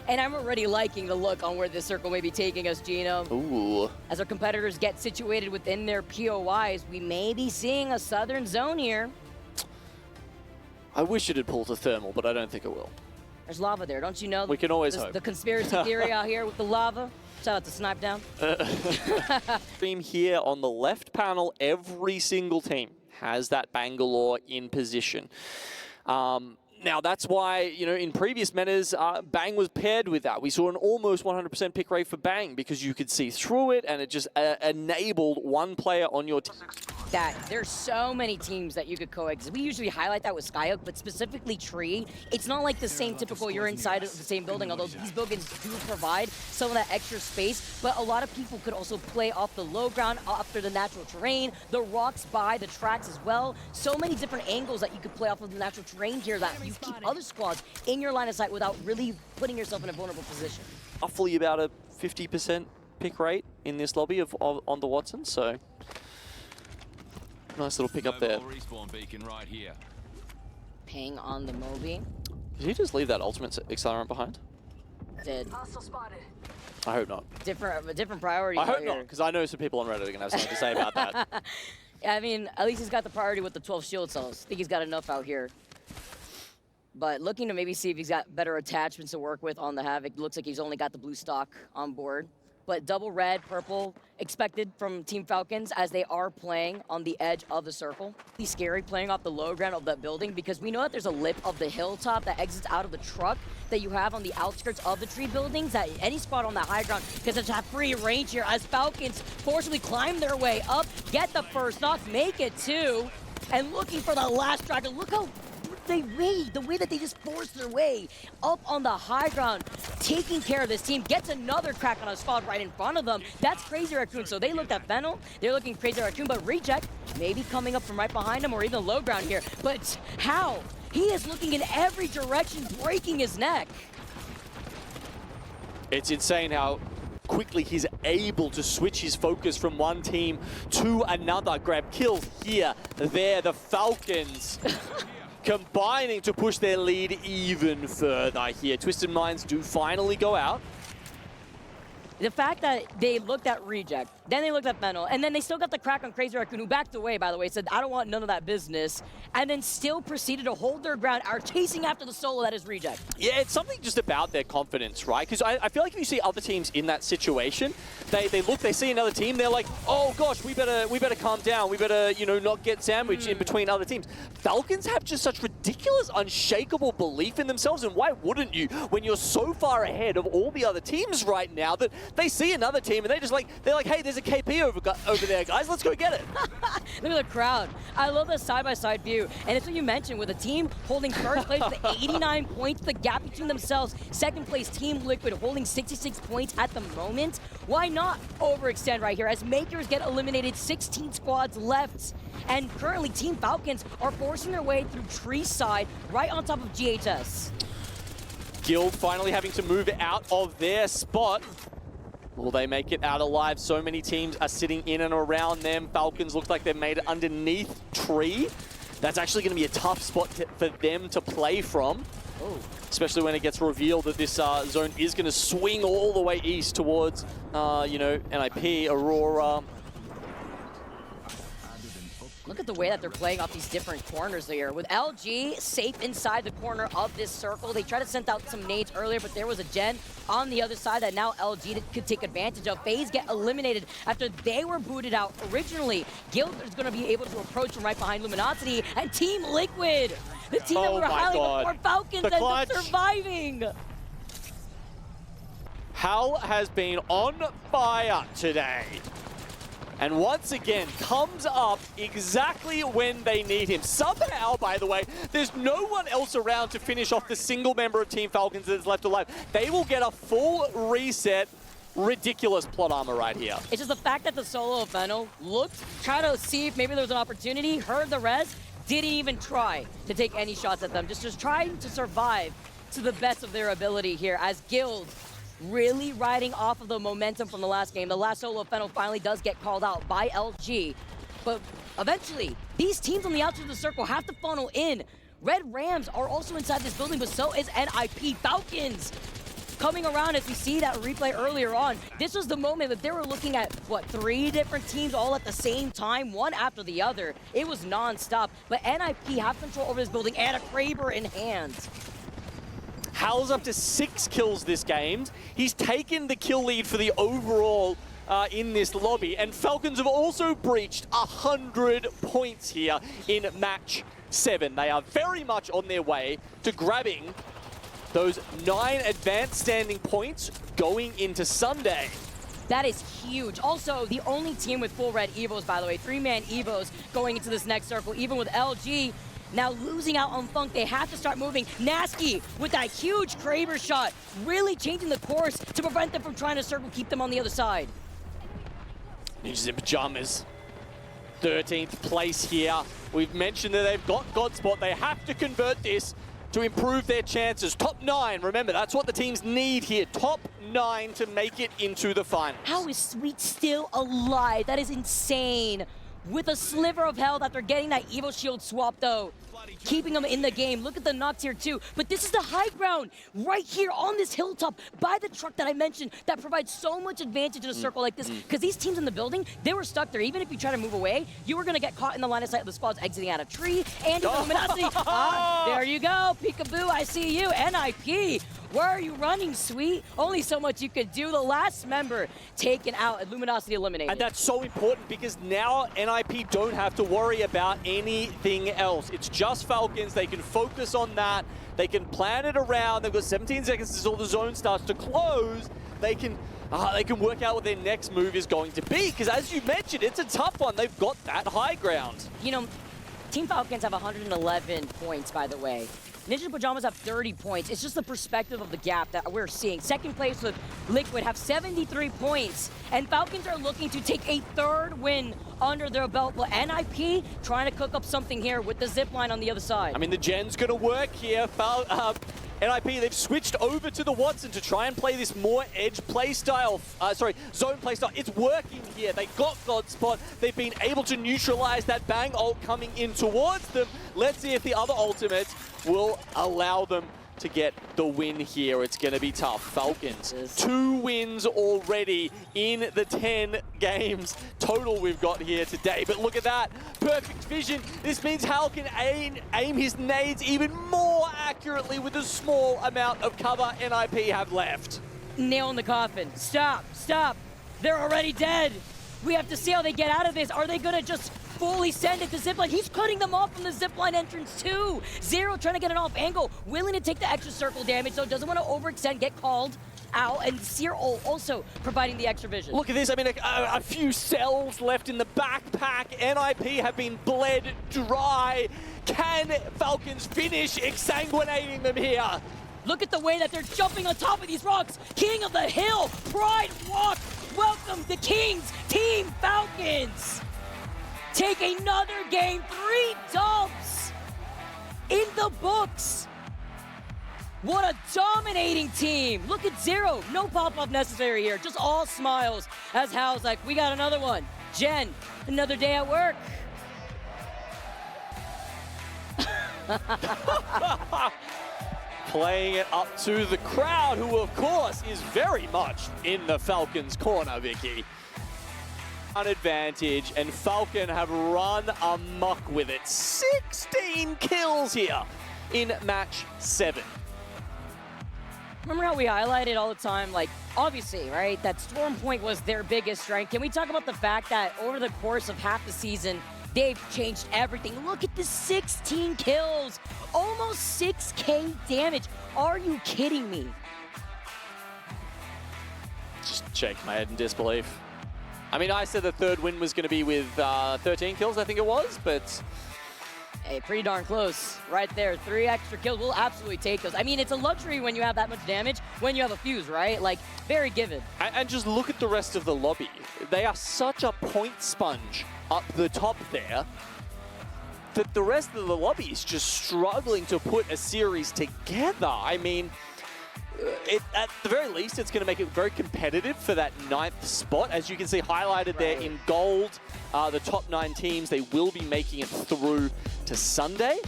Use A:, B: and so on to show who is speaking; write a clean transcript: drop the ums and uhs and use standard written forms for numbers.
A: And I'm already liking the look on where this circle may be taking us, Gino.
B: Ooh.
A: As our competitors get situated within their POIs, we may be seeing a southern zone here.
B: I wish it had pulled a thermal, but I don't think it will.
A: There's lava there, don't you know?
B: We can always hope.
A: The conspiracy theory out here with the lava. Shout out to Snipe Down.
B: Team here on the left panel, every single team has that Bangalore in position. Now, that's why, you know, in previous metas, Bang was paired with that. We saw an almost 100% pick rate for Bang because you could see through it, and it just enabled one player on your team.
A: There's so many teams that you could coexist. We usually highlight that with Skyhook, but specifically Tree, it's not like the same typical you're inside of the same building, although these buildings do provide some of that extra space, but a lot of people could also play off the low ground, after the natural terrain, the rocks by the tracks as well. So many different angles that you could play off of the natural terrain here that you keep other squads in your line of sight without really putting yourself in a vulnerable position.
B: Roughly about a 50% pick rate in this lobby on the Watson, so nice little pick up there.
C: Respawn beacon right here.
A: Ping on the Moby.
B: Did he just leave that ultimate accelerant behind?
A: Did.
B: I hope not.
A: Different priority.
B: I hope not, because I know some people on Reddit are going to have something to say about that.
A: Yeah, I mean, at least he's got the priority with the 12 shield cells. I think he's got enough out here. But looking to maybe see if he's got better attachments to work with on the Havoc. Looks like he's only got the blue stock on board. But double red, purple expected from Team Falcons as they are playing on the edge of the circle. It's scary playing off the low ground of that building because we know that there's a lip of the hilltop that exits out of the truck that you have on the outskirts of the tree buildings, that any squad on the high ground can just have free range here as Falcons forcibly climb their way up, get the first knock, make it two, and looking for the last dragon. Look how the way that they just forced their way up on the high ground, taking care of this team, gets another crack on a squad right in front of them. That's Crazy Raccoon. So they looked at Fennel, they're looking Crazy Raccoon, but Reject maybe coming up from right behind him or even low ground here. But how? He is looking in every direction, breaking his neck.
B: It's insane how quickly he's able to switch his focus from one team to another. Grab kills here, there, the Falcons combining to push their lead even further here. Twisted Minds do finally go out.
A: The fact that they looked at Reject, then they looked at Fennel, and then they still got the crack on Crazy Raccoon, who backed away, by the way, said, I don't want none of that business, and then still proceeded to hold their ground, are chasing after the solo that is Reject.
B: Yeah, it's something just about their confidence, right? Because I feel like if you see other teams in that situation, they look, they see another team, they're like, oh gosh, we better calm down, we better, you know, not get sandwiched in between other teams. Falcons have just such ridiculous, unshakable belief in themselves, and why wouldn't you when you're so far ahead of all the other teams right now that they see another team and they're like, hey, there's a KP over there, guys, let's go get it.
A: Look at the crowd. I love the side-by-side view. And it's what you mentioned, with a team holding first place with 89 points, the gap between themselves. Second place, Team Liquid, holding 66 points at the moment. Why not overextend right here as Makers get eliminated, 16 squads left. And currently, Team Falcons are forcing their way through Tree Side, right on top of GHS.
B: Guild finally having to move out of their spot. Will they make it out alive? So many teams are sitting in and around them. Falcons look like they've made it underneath Tree. That's actually going to be a tough spot for them to play from.
A: Oh.
B: Especially when it gets revealed that this zone is going to swing all the way east towards, you know, NIP, Aurora.
A: Look at the way that they're playing off these different corners here. With LG safe inside the corner of this circle. They tried to send out some nades earlier, but there was a gen on the other side that now LG could take advantage of. FaZe get eliminated after they were booted out originally. Guild is going to be able to approach from right behind Luminosity, and Team Liquid, the team that we were highlighting before, Falcons, end up surviving.
B: Hal has been on fire today. And once again, comes up exactly when they need him. Somehow, by the way, there's no one else around to finish off the single member of Team Falcons that is left alive. They will get a full reset. Ridiculous plot armor right here.
A: It's just the fact that the solo of Fennel looked, tried to see if maybe there was an opportunity, heard the res, didn't even try to take any shots at them. Just trying to survive to the best of their ability here as Guild really riding off of the momentum from the last game. The last solo of Fennel finally does get called out by LG. But eventually, these teams on the outside of the circle have to funnel in. Red Rams are also inside this building, but so is NIP. Falcons coming around as we see that replay earlier on. This was the moment that they were looking at, what, 3 different teams all at the same time, one after the other. It was non-stop, but NIP have control over this building and a Kraber in hand.
B: Hal's up to 6 kills this game. He's taken the kill lead for the overall in this lobby, and Falcons have also breached 100 points here in match 7. They are very much on their way to grabbing those 9 advanced standing points going into Sunday.
A: That is huge. Also, the only team with full red Evos, by the way, 3-man Evos going into this next circle, even with LG now losing out on Funk. They have to start moving. Nasky with that huge Kraber shot, really changing the course to prevent them from trying to circle, keep them on the other side.
B: Ninjas in Pajamas, 13th place here. We've mentioned that they've got Godspot. They have to convert this to improve their chances. Top 9, remember, that's what the teams need here. Top 9 to make it into the finals.
A: How is Sweet still alive? That is insane. With a sliver of health after getting that Evo Shield swap, though, keeping them in the game. Look at the knocks here, too. But this is the high ground right here on this hilltop by the truck that I mentioned that provides so much advantage in a circle like this. Because these teams in the building, they were stuck there. Even if you try to move away, you were going to get caught in the line of sight of the squads exiting out of tree and Illuminati. There you go. Peekaboo, I see you. NIP. Where are you running, Sweet? Only so much you could do. The last member taken out, Luminosity eliminated.
B: And that's so important because now NIP don't have to worry about anything else. It's just Falcons. They can focus on that. They can plan it around. They've got 17 seconds until the zone starts to close. They can work out what their next move is going to be because, as you mentioned, it's a tough one. They've got that high ground.
A: You know, Team Falcons have 111 points, by the way. Ninja Pajamas have 30 points. It's just the perspective of the gap that we're seeing. Second place with Liquid have 73 points. And Falcons are looking to take a 3rd win under their belt. But NIP trying to cook up something here with the zip line on the other side.
B: I mean, the gen's going to work here. NIP, they've switched over to the Watson to try and play this more edge play style. Zone play style. It's working here. They got Godspot. They've been able to neutralize that bang ult coming in towards them. Let's see if the other ultimates will allow them to get the win here. It's going to be tough. Falcons, 2 wins already in the 10 games total we've got here today. But look at that. Perfect vision. This means Hal can aim his nades even more accurately with the small amount of cover NIP have left.
A: Nail in the coffin. Stop. Stop. They're already dead. We have to see how they get out of this. Are they going to just fully send it to zipline? He's cutting them off from the zipline entrance too. Zero trying to get an off angle, willing to take the extra circle damage, so doesn't want to overextend, get called out, and Seer also providing the extra vision.
B: Look at this. I mean, a few cells left in the backpack. NIP have been bled dry. Can Falcons finish exsanguinating them here?
A: Look at the way that they're jumping on top of these rocks. King of the hill, Pride Walk. Welcome to Kings, Team Falcons. Take another game, 3 dubs in the books. What a dominating team. Look at Zero, no pop-up necessary here, just all smiles as Hal's like, we got another one. Jen, another day at work.
B: Playing it up to the crowd, who of course is very much in the Falcons' corner, Vicky. An advantage, and Falcon have run amok with it. 16 kills here in match 7.
A: Remember how we highlighted all the time, like, obviously, right, that Storm Point was their biggest strength. Can we talk about the fact that over the course of half the season, they've changed everything? Look at the 16 kills, almost 6K damage. Are you kidding me?
B: Just shake my head in disbelief. I mean, I said the 3rd win was going to be with 13 kills, I think it was, but...
A: Hey, pretty darn close right there. 3 extra kills. We'll absolutely take those. I mean, it's a luxury when you have that much damage, when you have a fuse, right? Like, very given.
B: And just look at the rest of the lobby. They are such a point sponge up the top there that the rest of the lobby is just struggling to put a series together. I mean, at the very least, it's going to make it very competitive for that 9th spot. As you can see highlighted there in gold, the top 9 teams, they will be making it through to Sunday.